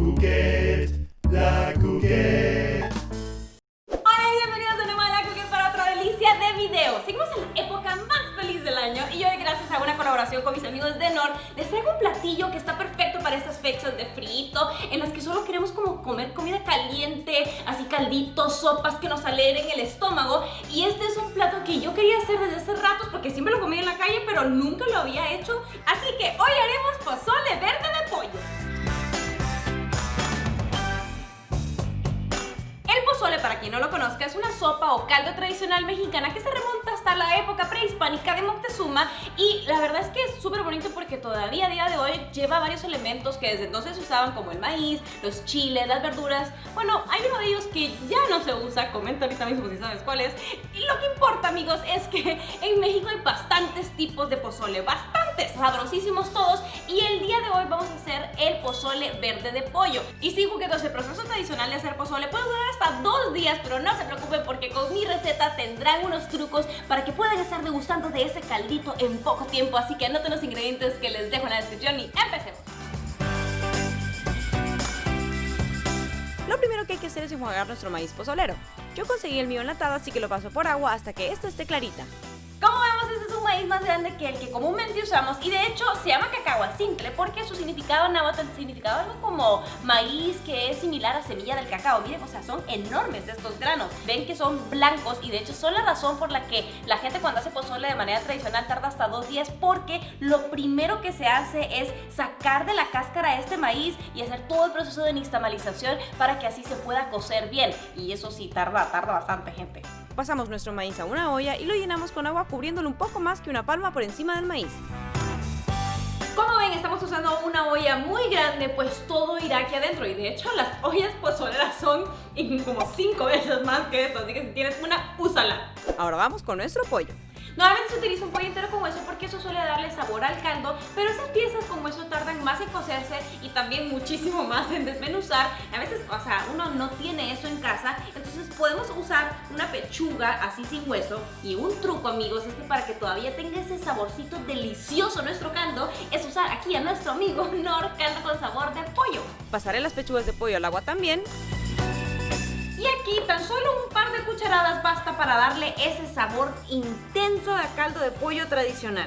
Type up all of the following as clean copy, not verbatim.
Coquette, la Coquette. Hola y bienvenidos de nuevo a La Coquette para otra delicia de video. Seguimos en la época más feliz del año y hoy, gracias a una colaboración con mis amigos de Nor, les traigo un platillo que está perfecto para estas fechas de frito, en las que solo queremos como comer comida caliente, así calditos, sopas que nos alegren el estómago. Y este es un plato que yo quería hacer desde hace ratos porque siempre lo comí en la calle, pero nunca lo había hecho. Así que hoy haremos pozole verde de pollo. El pozole, para quien no lo conozca, es una sopa o caldo tradicional mexicana que se remonta hasta la época prehispánica de Moctezuma, y la verdad es que es súper bonito porque todavía a día de hoy lleva varios elementos que desde entonces se usaban, como el maíz, los chiles, las verduras. Bueno, hay uno de ellos que ya no se usa, comenta ahorita mismo si sabes cuál es. Y lo que importa, amigos, es que en México hay bastantes tipos de pozole, bastantes, sabrosísimos todos, y el día de hoy vamos a hacer el pozole verde de pollo. Y sí, juguetos, el proceso tradicional de hacer pozole puede durar hasta 2 días, pero no se preocupen porque con mi receta tendrán unos trucos para que puedan estar degustando de ese caldito en poco tiempo. Así que anoten los ingredientes que les dejo en la descripción y empecemos. Lo primero que hay que hacer es enjuagar nuestro maíz pozolero. Yo conseguí el mío enlatado, así que lo paso por agua hasta que esta esté clarita. Como vemos, este es un maíz más grande que el que comúnmente usamos, y de hecho se llama cacahuacintle porque su significado náhuatl significaba algo como maíz que es similar a semilla del cacao. Miren, o sea, son enormes estos granos. Ven que son blancos y de hecho son la razón por la que la gente cuando hace pozole de manera tradicional tarda hasta 2 días, porque lo primero que se hace es sacar de la cáscara este maíz y hacer todo el proceso de nixtamalización para que así se pueda cocer bien. Y eso sí, tarda bastante, gente. Pasamos nuestro maíz a una olla y lo llenamos con agua, cubriéndolo un poco más que una palma por encima del maíz. Como ven, estamos usando una olla muy grande, pues todo irá aquí adentro. Y de hecho las ollas pozoleras son como 5 veces más que esto, así que si tienes una, úsala. Ahora vamos con nuestro pollo. Normalmente se utiliza un pollo entero con hueso porque eso suele darle sabor al caldo, pero esas piezas con hueso tardan más en cocerse y también muchísimo más en desmenuzar. A veces, o sea, uno no tiene eso en casa, entonces podemos usar una pechuga así sin hueso. Y un truco, amigos, es que para que todavía tenga ese saborcito delicioso nuestro caldo, es usar aquí a nuestro amigo Nor, caldo con sabor de pollo. Pasaré las pechugas de pollo al agua también. Y aquí tan solo un par de cucharadas basta para darle ese sabor intenso de caldo de pollo tradicional.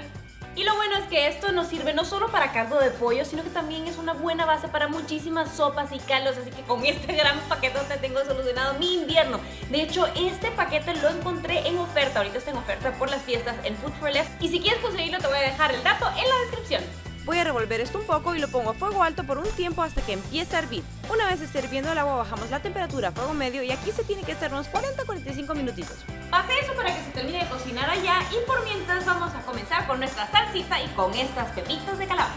Y lo bueno es que esto nos sirve no solo para caldo de pollo, sino que también es una buena base para muchísimas sopas y caldos. Así que con este gran paquete tengo solucionado mi invierno. De hecho, este paquete lo encontré en oferta. Ahorita está en oferta por las fiestas en Food 4 Less. Y si quieres conseguirlo, te voy a dejar el dato en la descripción. Voy a revolver esto un poco y lo pongo a fuego alto por un tiempo hasta que empiece a hervir. Una vez esté hirviendo el agua, bajamos la temperatura a fuego medio y aquí se tiene que estar unos 40-45 minutitos. Pase eso para que se termine de cocinar allá, y por mientras vamos a comenzar con nuestra salsita y con estas pepitas de calabaza.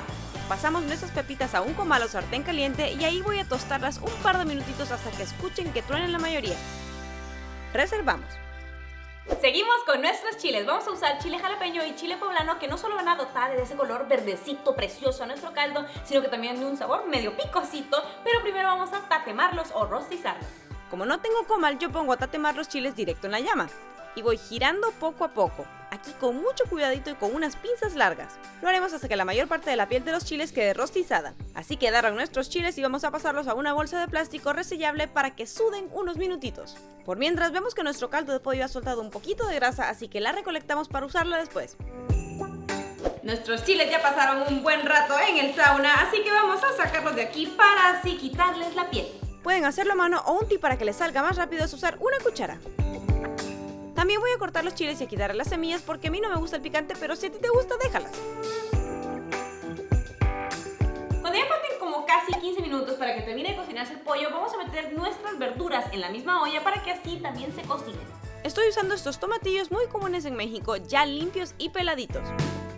Pasamos nuestras pepitas a un comal o sartén caliente y ahí voy a tostarlas un par de minutitos hasta que escuchen que truenen la mayoría. Reservamos. Seguimos con nuestros chiles. Vamos a usar chile jalapeño y chile poblano, que no solo van a dotar de ese color verdecito precioso a nuestro caldo, sino que también de un sabor medio picosito. Pero primero vamos a tatemarlos o rostizarlos. Como no tengo comal, yo pongo a tatemar los chiles directo en la llama y voy girando poco a poco, aquí con mucho cuidadito y con unas pinzas largas. Lo haremos hasta que la mayor parte de la piel de los chiles quede rostizada. Así quedaron nuestros chiles y vamos a pasarlos a una bolsa de plástico resellable para que suden unos minutitos. Por mientras, vemos que nuestro caldo de pollo ha soltado un poquito de grasa, así que la recolectamos para usarla después. Nuestros chiles ya pasaron un buen rato en el sauna, así que vamos a sacarlos de aquí para así quitarles la piel. Pueden hacerlo a mano, o un tip para que les salga más rápido es usar una cuchara. También voy a cortar los chiles y a quitarle las semillas porque a mí no me gusta el picante, pero si a ti te gusta, déjalas. Cuando ya falten como casi 15 minutos para que termine de cocinarse el pollo, vamos a meter nuestras verduras en la misma olla para que así también se cocinen. Estoy usando estos tomatillos muy comunes en México, ya limpios y peladitos.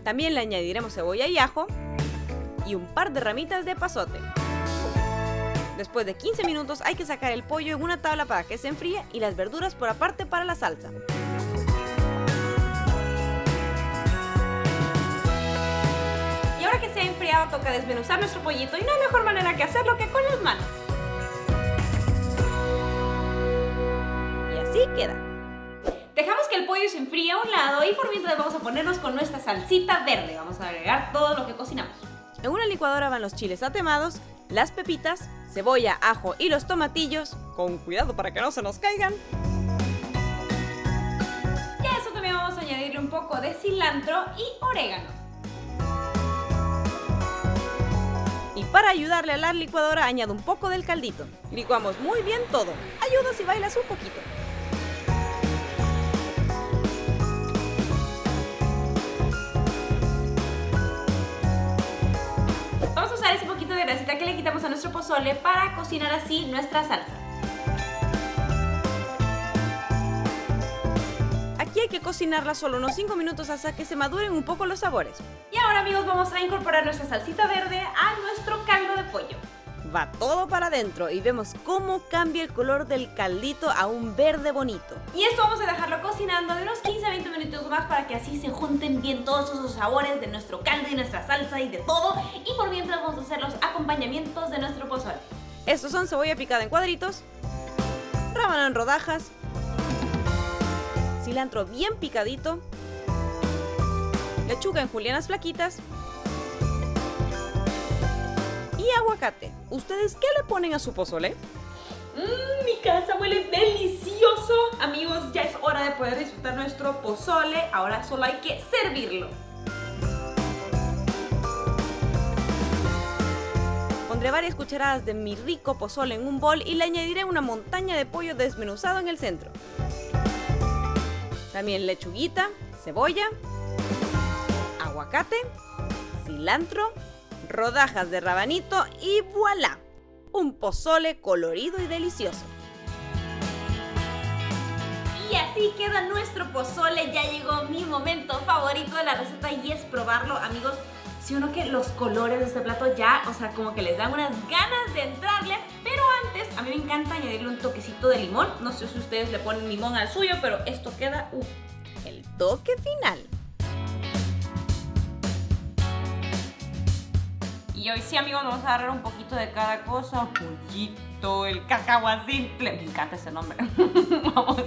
También le añadiremos cebolla y ajo y un par de ramitas de epazote. Después de 15 minutos hay que sacar el pollo en una tabla para que se enfríe y las verduras por aparte para la salsa. Y ahora que se ha enfriado, toca desmenuzar nuestro pollito, y no hay mejor manera que hacerlo que con las manos. Y así queda. Dejamos que el pollo se enfríe a un lado y por mientras vamos a ponernos con nuestra salsita verde. Vamos a agregar todo lo que cocinamos. En una licuadora van los chiles atemados, las pepitas, cebolla, ajo y los tomatillos, con cuidado para que no se nos caigan. Y a eso también vamos a añadirle un poco de cilantro y orégano. Y para ayudarle a la licuadora añado un poco del caldito. Licuamos muy bien todo. Ayuda si bailas un poquito. Vamos a usar ese poquito de grasita que le quitamos a nuestro pozole para cocinar así nuestra salsa. Aquí hay que cocinarla solo unos 5 minutos hasta que se maduren un poco los sabores. Y ahora, amigos, vamos a incorporar nuestra salsita verde a nuestro caldo de pollo. Va todo para adentro y vemos cómo cambia el color del caldito a un verde bonito. Y esto vamos a dejarlo cocinando de unos 15-20 minutos más para que así se junten bien todos esos sabores de nuestro caldo y nuestra salsa y de todo. Y por mientras vamos a hacer los acompañamientos de nuestro pozole. Estos son cebolla picada en cuadritos, rábano en rodajas, cilantro bien picadito, lechuga en julianas flaquitas y aguacate. ¿Ustedes qué le ponen a su pozole? Mi casa huele delicioso. Amigos, ya es hora de poder disfrutar nuestro pozole. Ahora solo hay que servirlo. Pondré varias cucharadas de mi rico pozole en un bol y le añadiré una montaña de pollo desmenuzado en el centro. También lechuguita, cebolla, aguacate, cilantro, rodajas de rabanito y ¡voilá! Un pozole colorido y delicioso. Y así queda nuestro pozole. Ya llegó mi momento favorito de la receta y es probarlo, amigos. Si uno que los colores de este plato ya, o sea, como que les dan unas ganas de entrarle. Pero antes, a mí me encanta añadirle un toquecito de limón. No sé si ustedes le ponen limón al suyo, pero esto queda, el toque final. Y hoy sí, amigos, vamos a agarrar un poquito de cada cosa. Pollito, el cacahuacintle. Me encanta ese nombre. Vamos.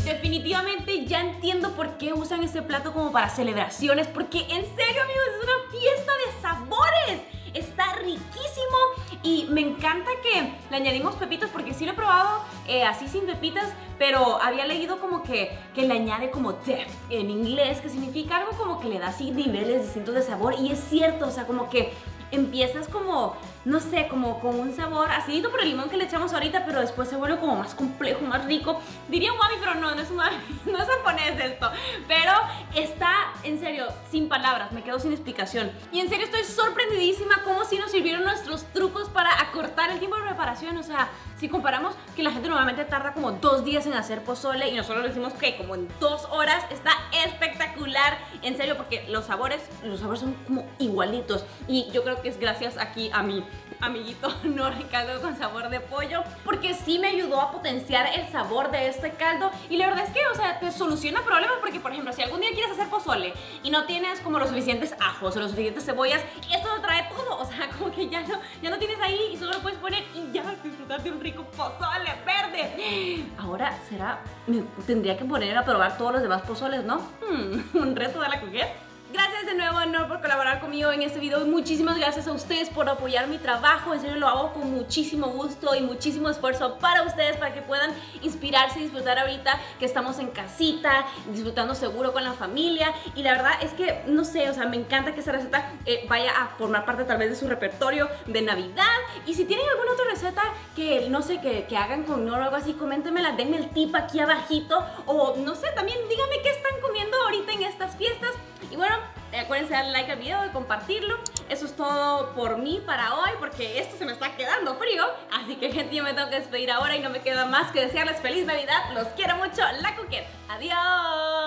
Definitivamente ya entiendo por qué usan este plato como para celebraciones. Porque en serio, amigos, es una fiesta de sabores. Está riquísimo y me encanta que le añadimos pepitas porque sí lo he probado así sin pepitas, pero había leído como que le añade como depth en inglés, que significa algo como que le da así niveles distintos de sabor y es cierto, o sea, como que empiezas como, no sé, como con un sabor acidito por el limón que le echamos ahorita, pero después se vuelve como más complejo, más rico. Diría umami, pero no es umami, no es japonés esto. Pero está, en serio, sin palabras, me quedo sin explicación. Y en serio estoy sorprendidísima cómo sí nos sirvieron nuestros trucos para acortar el tiempo de preparación. O sea, si comparamos que la gente normalmente tarda como 2 días en hacer pozole y nosotros lo decimos que como en 2 horas, está espectacular. En serio, porque los sabores son como igualitos. Y yo creo que es gracias aquí a mi amiguito Nori caldo con sabor de pollo, porque sí me ayudó a potenciar el sabor de este caldo. Y la verdad es que, o sea, te soluciona problemas, porque por ejemplo, si algún día quieres hacer pozole y no tienes como los suficientes ajos o los suficientes cebollas, esto lo trae todo, o sea, como que ya no tienes ahí y solo lo puedes poner y ya disfrutar de un rico pozole verde. Ahora me tendría que poner a probar todos los demás pozoles, ¿no? Un reto de la coquette. Gracias de nuevo, Nor, por colaborar conmigo en este video y muchísimas gracias a ustedes por apoyar mi trabajo. En serio, lo hago con muchísimo gusto y muchísimo esfuerzo para ustedes, para que puedan inspirarse y disfrutar ahorita que estamos en casita, disfrutando seguro con la familia. Y la verdad es que, no sé, o sea, me encanta que esta receta vaya a formar parte tal vez de su repertorio de Navidad. Y si tienen alguna otra receta que, no sé, que hagan con Nor o algo así, coméntenmela, denme el tip aquí abajito. O, no sé, también díganme qué están comiendo ahorita en estas fiestas. Y bueno, acuérdense de darle like al video, de compartirlo. Eso es todo por mí para hoy, porque esto se me está quedando frío. Así que, gente, yo me tengo que despedir ahora y no me queda más que desearles feliz Navidad. Los quiero mucho, la Coquette. Adiós.